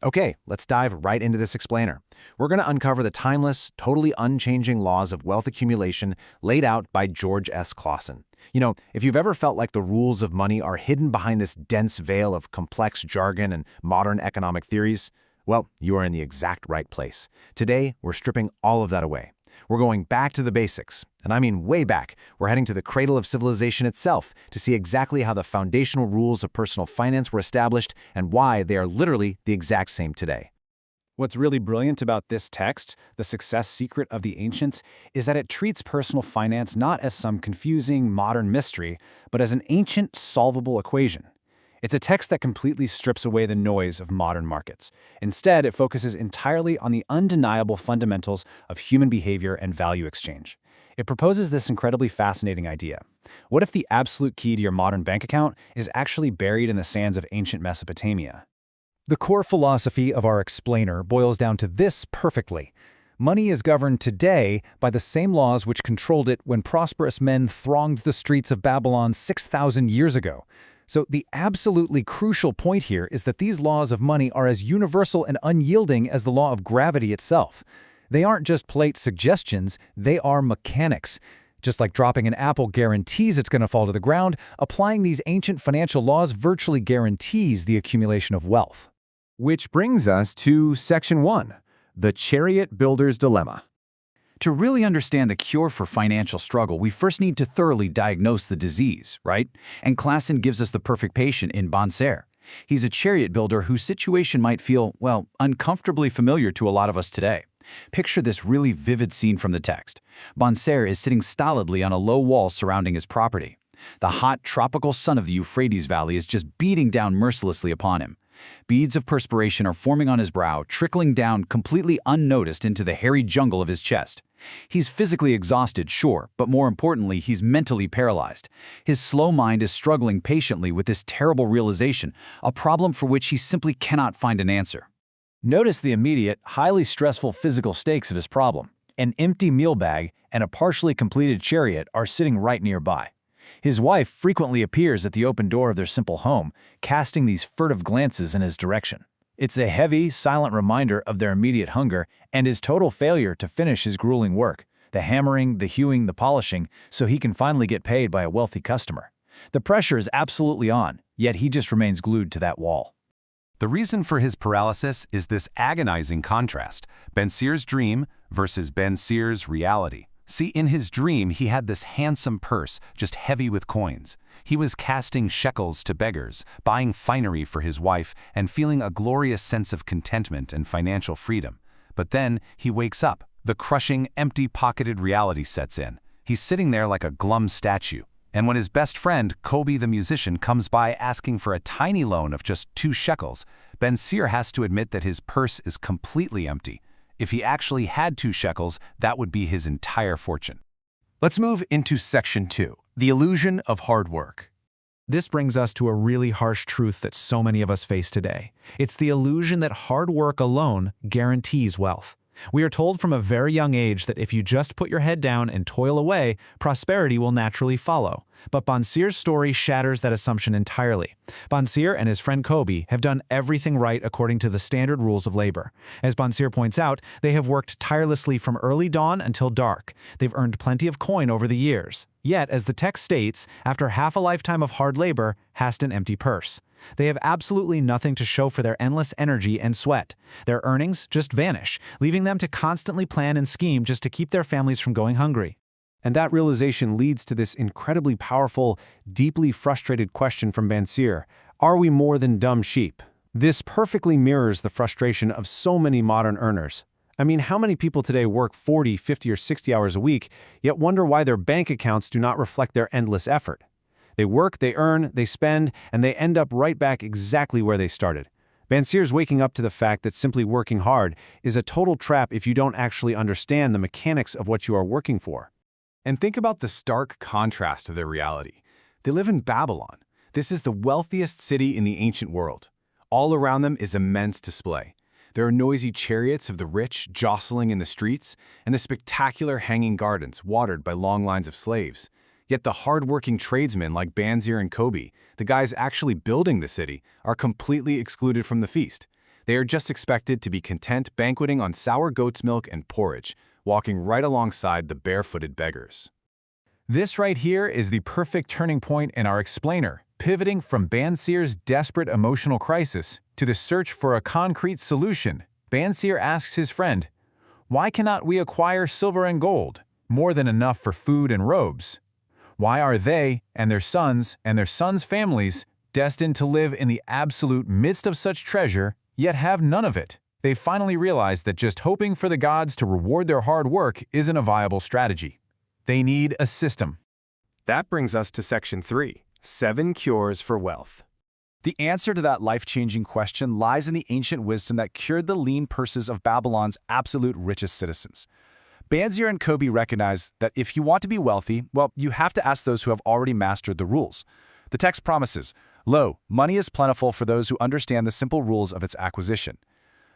Okay, let's dive right into this explainer. We're going to uncover the timeless, totally unchanging laws of wealth accumulation laid out by George S. Clason. If you've ever felt like the rules of money are hidden behind this dense veil of complex jargon and modern economic theories, well, you are in the exact right place. Today, we're stripping all of that away. We're going back to the basics, and I mean way back. We're heading to the cradle of civilization itself to see exactly how the foundational rules of personal finance were established and why they are literally the exact same today. What's really brilliant about this text, the success secret of the ancients, is that it treats personal finance not as some confusing modern mystery, but as an ancient solvable equation. It's a text that completely strips away the noise of modern markets. Instead, it focuses entirely on the undeniable fundamentals of human behavior and value exchange. It proposes this incredibly fascinating idea. What if the absolute key to your modern bank account is actually buried in the sands of ancient Mesopotamia? The core philosophy of our explainer boils down to this perfectly. Money is governed today by the same laws which controlled it when prosperous men thronged the streets of Babylon 6,000 years ago. So the absolutely crucial point here is that these laws of money are as universal and unyielding as the law of gravity itself. They aren't just polite suggestions, they are mechanics. Just like dropping an apple guarantees it's going to fall to the ground, applying these ancient financial laws virtually guarantees the accumulation of wealth. Which brings us to Section 1, the chariot builder's dilemma. To really understand the cure for financial struggle, we first need to thoroughly diagnose the disease, right? And Clason gives us the perfect patient in Bonser. He's a chariot builder whose situation might feel, well, uncomfortably familiar to a lot of us today. Picture this really vivid scene from the text. Bonser is sitting stolidly on a low wall surrounding his property. The hot, tropical sun of the Euphrates Valley is just beating down mercilessly upon him. Beads of perspiration are forming on his brow, trickling down completely unnoticed into the hairy jungle of his chest. He's physically exhausted, sure, but more importantly, he's mentally paralyzed. His slow mind is struggling patiently with this terrible realization, a problem for which he simply cannot find an answer. Notice the immediate, highly stressful physical stakes of his problem. An empty meal bag and a partially completed chariot are sitting right nearby. His wife frequently appears at the open door of their simple home, casting these furtive glances in his direction. It's a heavy, silent reminder of their immediate hunger and his total failure to finish his grueling work, the hammering, the hewing, the polishing, so he can finally get paid by a wealthy customer. The pressure is absolutely on, yet he just remains glued to that wall. The reason for his paralysis is this agonizing contrast, Bonser's dream versus Bonser's reality. See, in his dream, he had this handsome purse, just heavy with coins. He was casting shekels to beggars, buying finery for his wife, and feeling a glorious sense of contentment and financial freedom. But then he wakes up. The crushing, empty-pocketed reality sets in. He's sitting there like a glum statue. And when his best friend, Kobe the musician, comes by asking for a tiny loan of just 2 shekels, Bonser has to admit that his purse is completely empty. If he actually had 2 shekels, that would be his entire fortune. Let's move into Section 2, the illusion of hard work. This brings us to a really harsh truth that so many of us face today. It's the illusion that hard work alone guarantees wealth. We are told from a very young age that if you just put your head down and toil away, prosperity will naturally follow. But Bonser's story shatters that assumption entirely. Bonser and his friend Kobe have done everything right according to the standard rules of labor. As Bonser points out, they have worked tirelessly from early dawn until dark. They've earned plenty of coin over the years. Yet, as the text states, after half a lifetime of hard labor, hast an empty purse. They have absolutely nothing to show for their endless energy and sweat. Their earnings just vanish, leaving them to constantly plan and scheme just to keep their families from going hungry. And that realization leads to this incredibly powerful, deeply frustrated question from Bonser: are we more than dumb sheep? This perfectly mirrors the frustration of so many modern earners. I mean, how many people today work 40, 50, or 60 hours a week, yet wonder why their bank accounts do not reflect their endless effort? They work, they earn, they spend, and they end up right back exactly where they started. Bonser's waking up to the fact that simply working hard is a total trap if you don't actually understand the mechanics of what you are working for. And think about the stark contrast of their reality. They live in Babylon. This is the wealthiest city in the ancient world. All around them is immense display. There are noisy chariots of the rich jostling in the streets, and the spectacular hanging gardens watered by long lines of slaves. Yet the hard-working tradesmen like Bonser and Kobe, the guys actually building the city, are completely excluded from the feast. They are just expected to be content banqueting on sour goat's milk and porridge, walking right alongside the barefooted beggars. This right here is the perfect turning point in our explainer, pivoting from Banseer's desperate emotional crisis to the search for a concrete solution. Banseer asks his friend, "Why cannot we acquire silver and gold, more than enough for food and robes? Why are they and their sons families destined to live in the absolute midst of such treasure, yet have none of it?" They finally realize that just hoping for the gods to reward their hard work isn't a viable strategy. They need a system. That brings us to Section 3, 7 Cures for Wealth. The answer to that life-changing question lies in the ancient wisdom that cured the lean purses of Babylon's absolute richest citizens. Banseer and Kobe recognize that if you want to be wealthy, well, you have to ask those who have already mastered the rules. The text promises, "Lo, money is plentiful for those who understand the simple rules of its acquisition."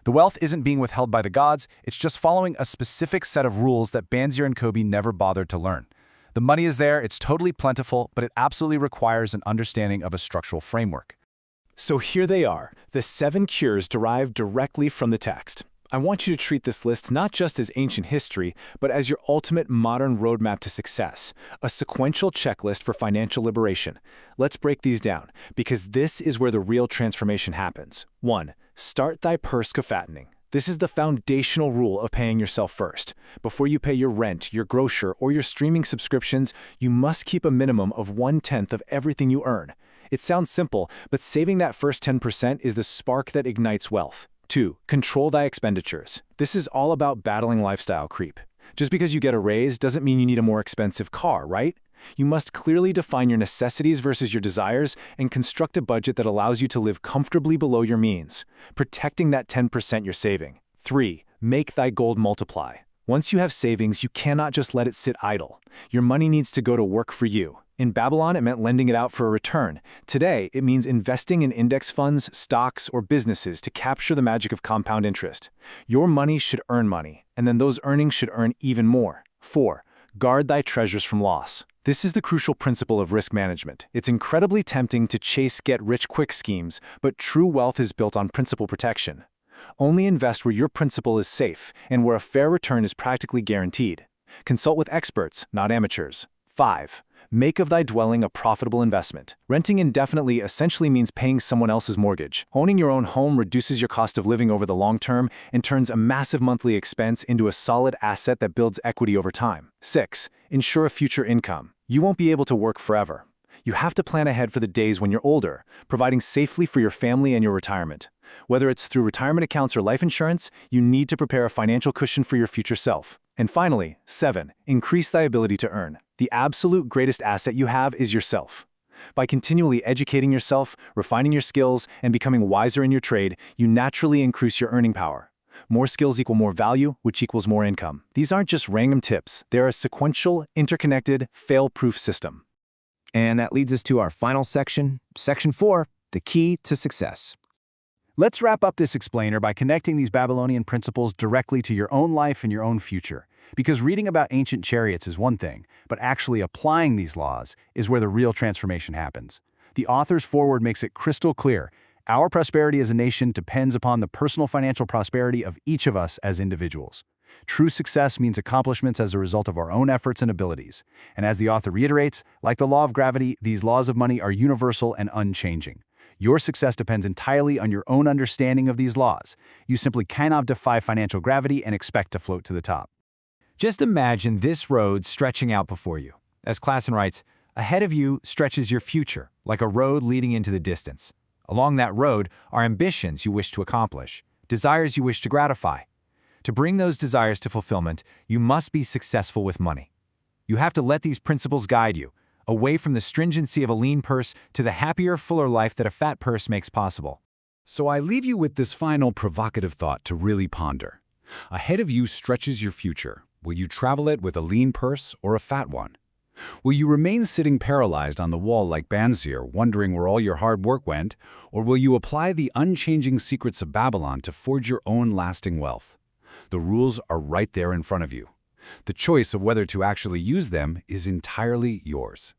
The wealth isn't being withheld by the gods, it's just following a specific set of rules that Banseer and Kobe never bothered to learn. The money is there, it's totally plentiful, but it absolutely requires an understanding of a structural framework. So here they are, the 7 cures derived directly from the text. I want you to treat this list not just as ancient history, but as your ultimate modern roadmap to success, a sequential checklist for financial liberation. Let's break these down, because this is where the real transformation happens. 1. Start thy purse co-fattening. This is the foundational rule of paying yourself first. Before you pay your rent, your grocer, or your streaming subscriptions, you must keep a minimum of 1/10 of everything you earn. It sounds simple, but saving that first 10% is the spark that ignites wealth. 2. Control thy expenditures. This is all about battling lifestyle creep. Just because you get a raise doesn't mean you need a more expensive car, right? You must clearly define your necessities versus your desires and construct a budget that allows you to live comfortably below your means, protecting that 10% you're saving. 3. Make thy gold multiply. Once you have savings, you cannot just let it sit idle. Your money needs to go to work for you. In Babylon, it meant lending it out for a return. Today, it means investing in index funds, stocks, or businesses to capture the magic of compound interest. Your money should earn money, and then those earnings should earn even more. 4. Guard thy treasures from loss. This is the crucial principle of risk management. It's incredibly tempting to chase get-rich-quick schemes, but true wealth is built on principal protection. Only invest where your principal is safe and where a fair return is practically guaranteed. Consult with experts, not amateurs. 5. Make of thy dwelling a profitable investment. Renting indefinitely essentially means paying someone else's mortgage. Owning your own home reduces your cost of living over the long term and turns a massive monthly expense into a solid asset that builds equity over time. 6. Ensure a future income. You won't be able to work forever. You have to plan ahead for the days when you're older, providing safely for your family and your retirement. Whether it's through retirement accounts or life insurance, you need to prepare a financial cushion for your future self. And finally, 7. Increase thy ability to earn. The absolute greatest asset you have is yourself. By continually educating yourself, refining your skills, and becoming wiser in your trade, you naturally increase your earning power. More skills equal more value, which equals more income. These aren't just random tips. They're a sequential, interconnected, fail-proof system. And that leads us to our final section, Section 4, the key to success. Let's wrap up this explainer by connecting these Babylonian principles directly to your own life and your own future. Because reading about ancient chariots is one thing, but actually applying these laws is where the real transformation happens. The author's foreword makes it crystal clear. Our prosperity as a nation depends upon the personal financial prosperity of each of us as individuals. True success means accomplishments as a result of our own efforts and abilities. And as the author reiterates, like the law of gravity, these laws of money are universal and unchanging. Your success depends entirely on your own understanding of these laws. You simply cannot defy financial gravity and expect to float to the top. Just imagine this road stretching out before you. As Clason writes, ahead of you stretches your future, like a road leading into the distance. Along that road are ambitions you wish to accomplish, desires you wish to gratify. To bring those desires to fulfillment, you must be successful with money. You have to let these principles guide you, away from the stringency of a lean purse to the happier, fuller life that a fat purse makes possible. So I leave you with this final provocative thought to really ponder. Ahead of you stretches your future. Will you travel it with a lean purse or a fat one? Will you remain sitting paralyzed on the wall like Banseer, wondering where all your hard work went, or will you apply the unchanging secrets of Babylon to forge your own lasting wealth? The rules are right there in front of you. The choice of whether to actually use them is entirely yours.